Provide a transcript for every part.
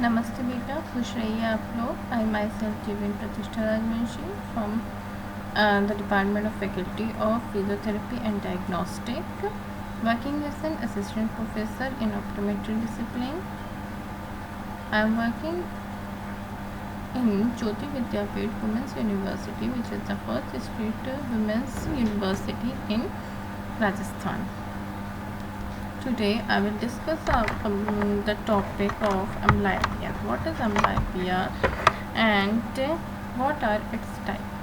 नमस्ते बेटा, खुश रहिए आप लोग। आई my self Jeevan Pratishtha Rajvanshi from the department of faculty of physiotherapy and diagnostic, working as an assistant professor in optometry discipline. I am working in Jyoti Vidyapeeth Women's University, which is the first state women's university in Rajasthan. Today I will discuss the topic of amblyopia. What is amblyopia and what are its types?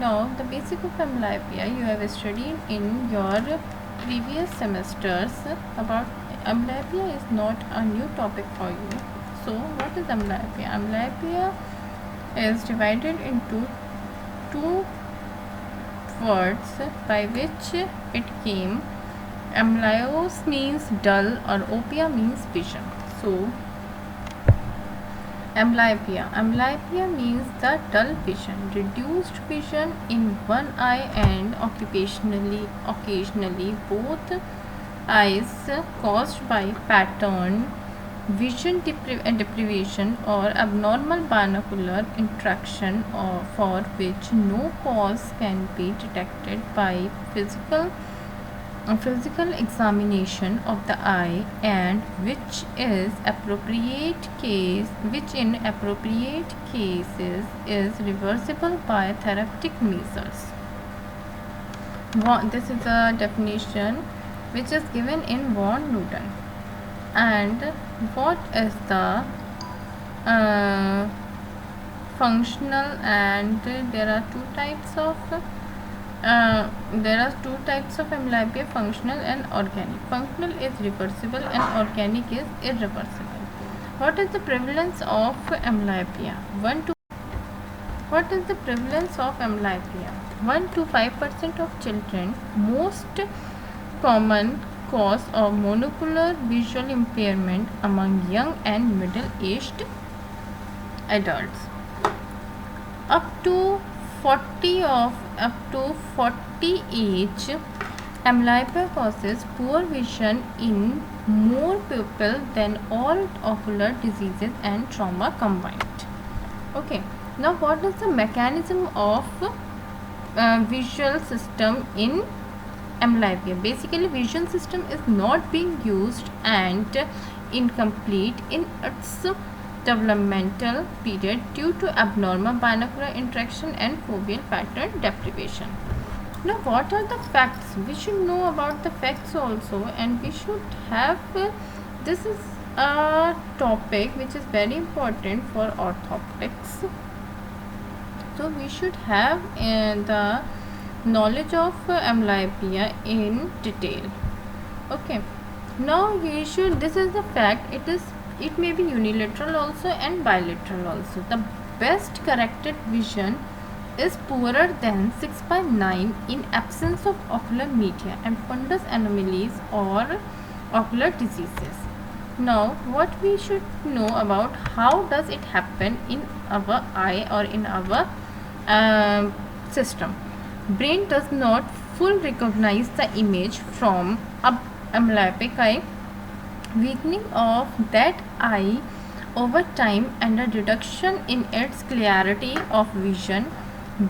Now, the basic of amblyopia you have studied in your previous semesters. About amblyopia is not a new topic for you. So, what is amblyopia? Amblyopia is divided into two words by which it came. Amblyos means dull or opia means vision. So amblyopia means the dull vision, reduced vision in one eye and occasionally both eyes, caused by pattern vision deprivation or abnormal binocular interaction, or for which no cause can be detected by physical examination of the eye, and which in appropriate cases is reversible by therapeutic measures. This is a definition which is given in von Newton. And what is the functional? And there are two types of amblyopia: functional and organic. Functional is reversible and organic is irreversible. What is the prevalence of amblyopia? What is the prevalence of amblyopia? 1 to 5% of children. Most common cause of monocular visual impairment among young and middle-aged adults. Up to 40 age, amblyopia causes poor vision in more people than all ocular diseases and trauma combined. Okay, now what is the mechanism of visual system in amblyopia? Basically, vision system is not being used and incomplete in its developmental period due to abnormal binocular interaction and foveal pattern deprivation. Now, what are the facts? We should know about the facts also, and we should have this is a topic which is very important for orthoptics. So we should have the knowledge of amblyopia in detail. Okay, now this is the fact. It may be unilateral also and bilateral also. The best corrected vision is poorer than 6/9 in absence of ocular media and fundus anomalies or ocular diseases. Now, what we should know about how does it happen in our eye or in our system. Brain does not fully recognize the image from amblyopic eye. Weakening of that eye over time and a reduction in its clarity of vision,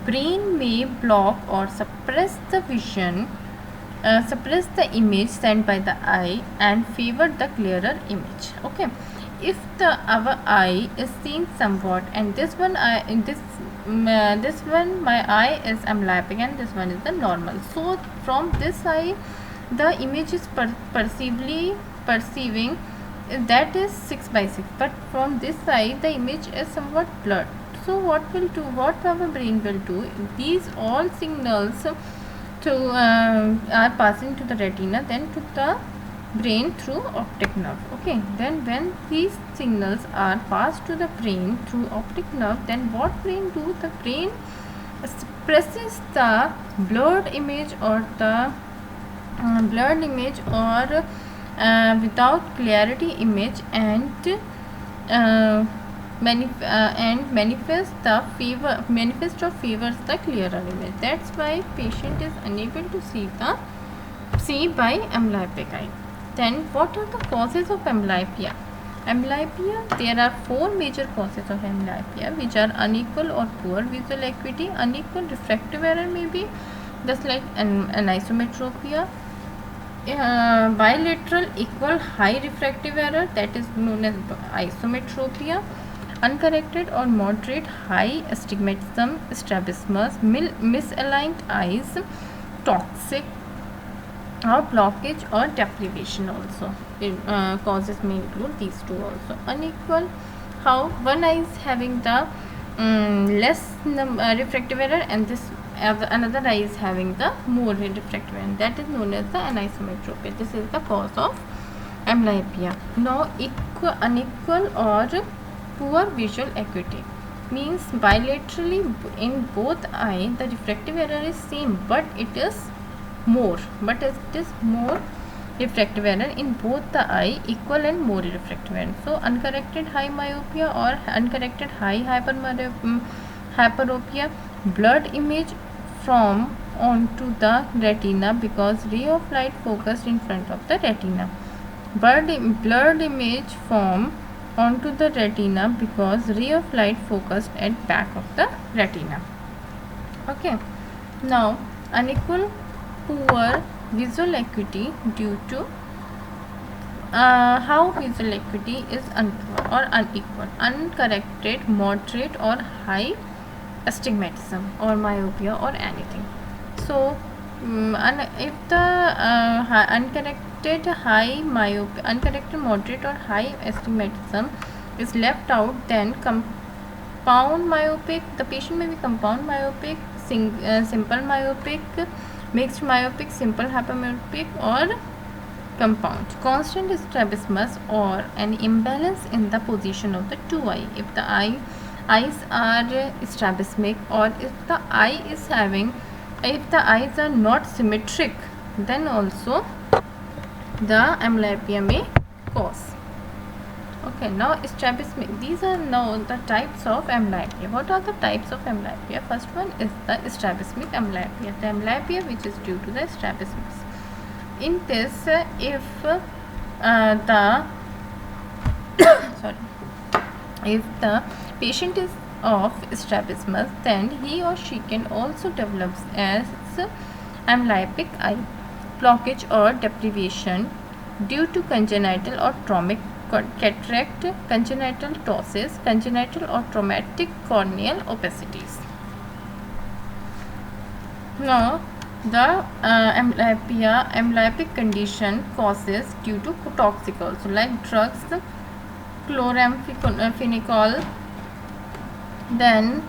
brain may block or suppress the image sent by the eye and favor the clearer image. Okay, if our eye is seen somewhat, and this one my eye is amblyopic and this one is the normal, so from this eye the image is perceiving that is 6/6, but from this side the image is somewhat blurred. So what our brain will do, these all signals are passing to the retina, then to the brain through optic nerve. Okay, then when these signals are passed to the brain through optic nerve, then what brain do? The brain suppresses the blurred image or without clarity image and manifest or favors the clearer image. That's why patient is unable to see by amblyopic eye. Then what are the causes of amblyopia? Amblyopia, there are four major causes of amblyopia, which are unequal or poor visual acuity, unequal refractive error may be just like anisometropia, bilateral equal high refractive error, that is known as isometropia, uncorrected or moderate high astigmatism, strabismus, misaligned eyes, toxic or blockage or deprivation also. Causes may include these two also. Unequal, how one eye is having the less refractive error, and this another eye is having the more refractive error, that is known as the anisometropia. This is the cause of amblyopia. Now unequal or poor visual acuity means bilaterally in both eye the refractive error is same, but it is more refractive error in both the eye, equal and more refractive error. So uncorrected high myopia or uncorrected high hyperopia, blurred image from onto the retina because ray of light focused in front of the retina. Blurred image form onto the retina because ray of light focused at back of the retina. Okay, now unequal poor visual acuity due to how visual acuity is unequal or unequal, uncorrected moderate or high astigmatism or myopia or anything. So if the uncorrected high myopia, uncorrected moderate or high astigmatism is left out, then compound myopic, the patient may be compound myopic, simple myopic, mixed myopic, simple hypermyopic or compound. Constant strabismus or an imbalance in the position of the two eyes. If the eyes are strabismic, or if the eyes are not symmetric, then also the amblyopia may cause. Okay, now strabismic. These are now the types of amblyopia. What are the types of amblyopia? First one is the strabismic amblyopia. The amblyopia which is due to the strabismus. In this, if the if the patient is of strabismus, then he or she can also develop as amblyopic eye blockage or deprivation due to congenital or traumatic cataract, congenital ptosis, congenital or traumatic corneal opacities. Now the amblyopic condition causes due to toxic also, like drugs, chloramphenicol, then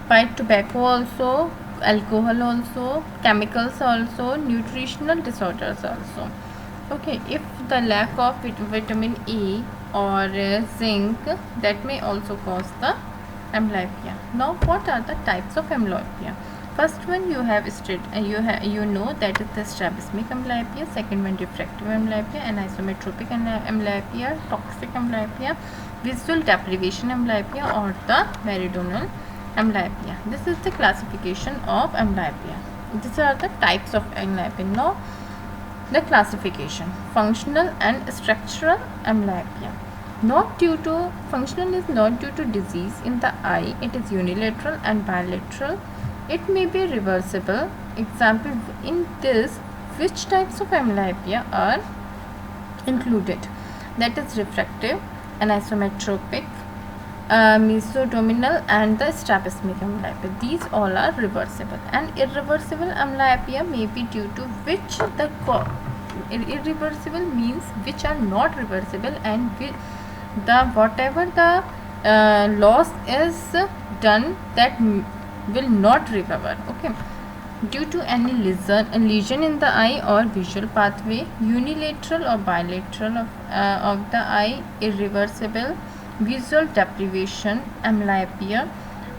by tobacco also, alcohol also, chemicals also, nutritional disorders also. Okay, if the lack of vitamin E or zinc, that may also cause the amblyopia. Now what are the types of amblyopia? First one you have you know that is the strabismic amblyopia. Second one refractive amblyopia, anisometropic amblyopia, toxic amblyopia, visual deprivation amblyopia, or the meridional amblyopia. This is the classification of amblyopia. These are the types of amblyopia. Now the classification: functional and structural amblyopia. Functional is not due to disease in the eye. It is unilateral and bilateral. It may be reversible. Example in this, which types of amblyopia are included? That is refractive, anisometropic, mesodominal, and the strabismic amblyopia. These all are reversible. And irreversible amblyopia may be due to which the irreversible means which are not reversible, and whatever the loss is done, that will not recover. Okay, due to any lesion in the eye or visual pathway, unilateral or bilateral of the eye, irreversible, visual deprivation amblyopia,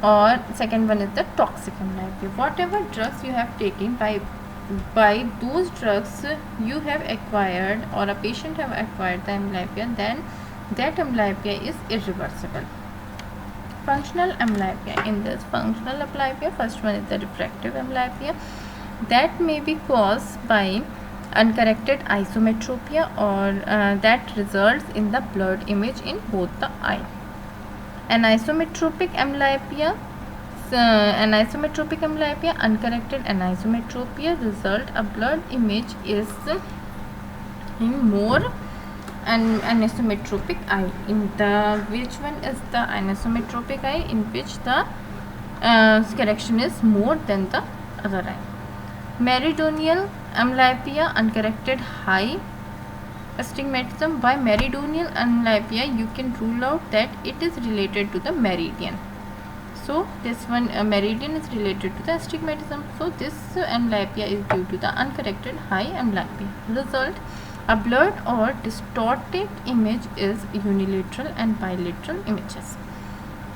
or second one is the toxic amblyopia. Whatever drugs you have taken, by those drugs you have acquired or a patient have acquired the amblyopia, then that amblyopia is irreversible. Functional amblyopia. In this functional amblyopia, first one is the refractive amblyopia, that may be caused by uncorrected isometropia, or that results in the blurred image in both the eye. Anisometropic amblyopia, uncorrected anisometropia result a blurred image is in more anisometropic eye. In the which one is the anisometropic eye in which the correction is more than the other eye? Meridional amblyopia, uncorrected high astigmatism. By meridional amblyopia, you can rule out that it is related to the meridian. So this one meridian is related to the astigmatism. So this amblyopia is due to the uncorrected high amblyopia. Result: a blurred or distorted image is unilateral and bilateral images.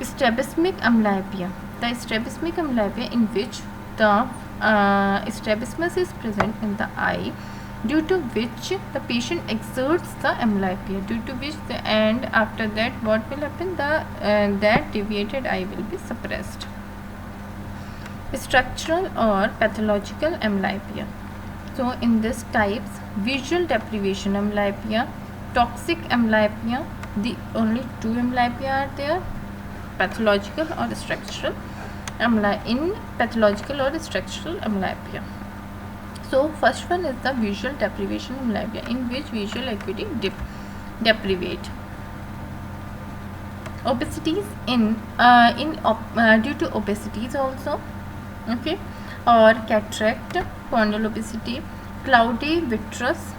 Strabismic amblyopia. The strabismic amblyopia in which the strabismus is present in the eye, due to which the patient exerts the amblyopia, due to which and after that what will happen, that deviated eye will be suppressed. Structural or pathological amblyopia. So in this types, visual deprivation amblyopia, toxic amblyopia, the only two amblyopia are there, pathological or structural in pathological or structural amblyopia. So first one is the visual deprivation amblyopia, in which visual acuity deprivate. Obesities due to obesities also, okay, or cataract, corneal obesity, cloudy vitreous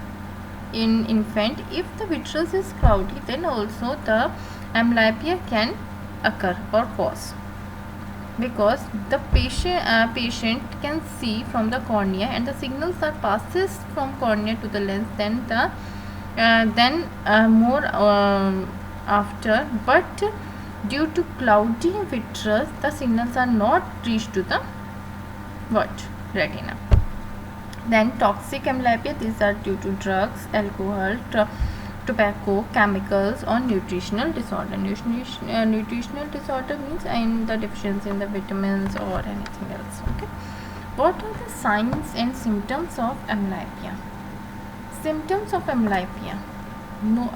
in infant. If the vitreous is cloudy, then also the amblyopia can occur or cause, because the patient can see from the cornea and the signals are passes from cornea to the lens, then more after, but due to cloudy vitreous the signals are not reached to the retina. Then toxic amblyopia, these are due to drugs, alcohol, tobacco, chemicals, or nutritional disorder. Nutritional disorder means in the deficiency in the vitamins or anything else. Okay, what are the signs and symptoms of amblyopia? Symptoms of amblyopia: no,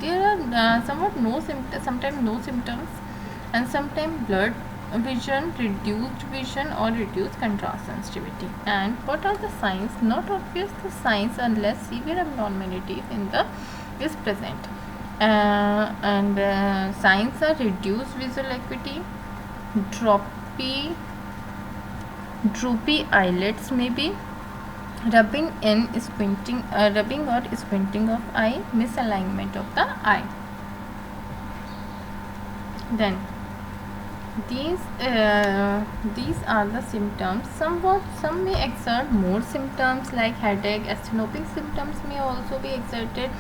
there are somewhat no symptoms, sometimes no symptoms, and sometimes blurred vision, reduced vision, or reduced contrast sensitivity. And what are the signs? Not obvious the signs unless severe abnormalities in the is present. Signs are reduced visual acuity, droopy eyelids, maybe rubbing or squinting of eye, misalignment of the eye. Then these are the symptoms. Some may exert more symptoms like headache. Asthenopic symptoms may also be exerted.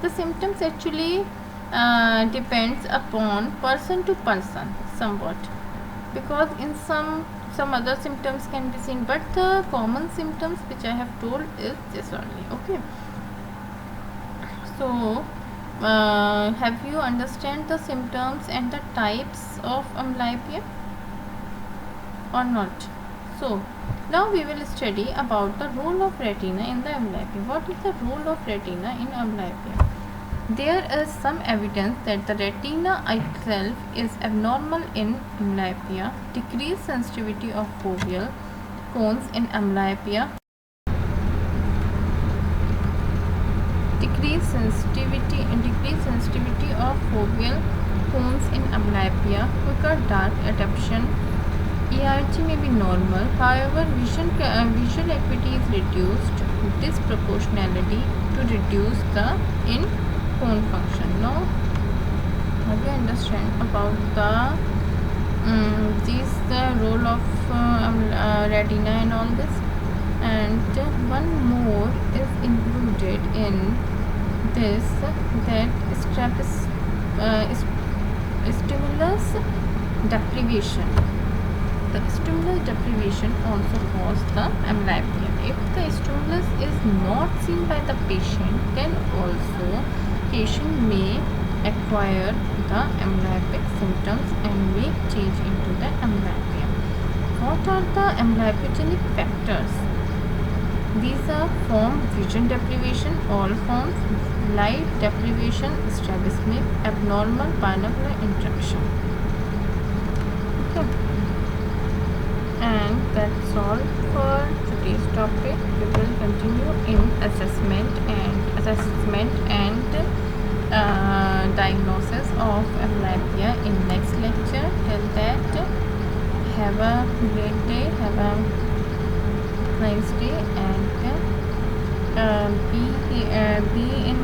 The symptoms actually depends upon person to person somewhat, because in some other symptoms can be seen, but the common symptoms which I have told is this only. Okay, so have you understand the symptoms and the types of amblyopia or not? So now we will study about the role of retina in the amblyopia. What is the role of retina in amblyopia? There is some evidence that the retina itself is abnormal in amblyopia. Decreased sensitivity of foveal cones in amblyopia. Decreased sensitivity of foveal cones in amblyopia. Quicker dark adaptation. ERG may be normal. However, visual acuity is reduced disproportionality to reduce the in cone function. Now, have you understand about the role of retina and all this? And one more is included in this, that stimulus deprivation. The stimulus deprivation also causes the amblyopia. If the stimulus is not seen by the patient, then also patient may acquire the amblyopic symptoms and may change into the amblyopia. What are the amblyopogenic factors? These are form vision deprivation, all forms, light deprivation, strabismus, abnormal binocular interaction. Okay, and that's all for today's topic. We will continue in assessment and diagnosis of amblyopia in next lecture. Till that, have a great day, have a nice day, and be in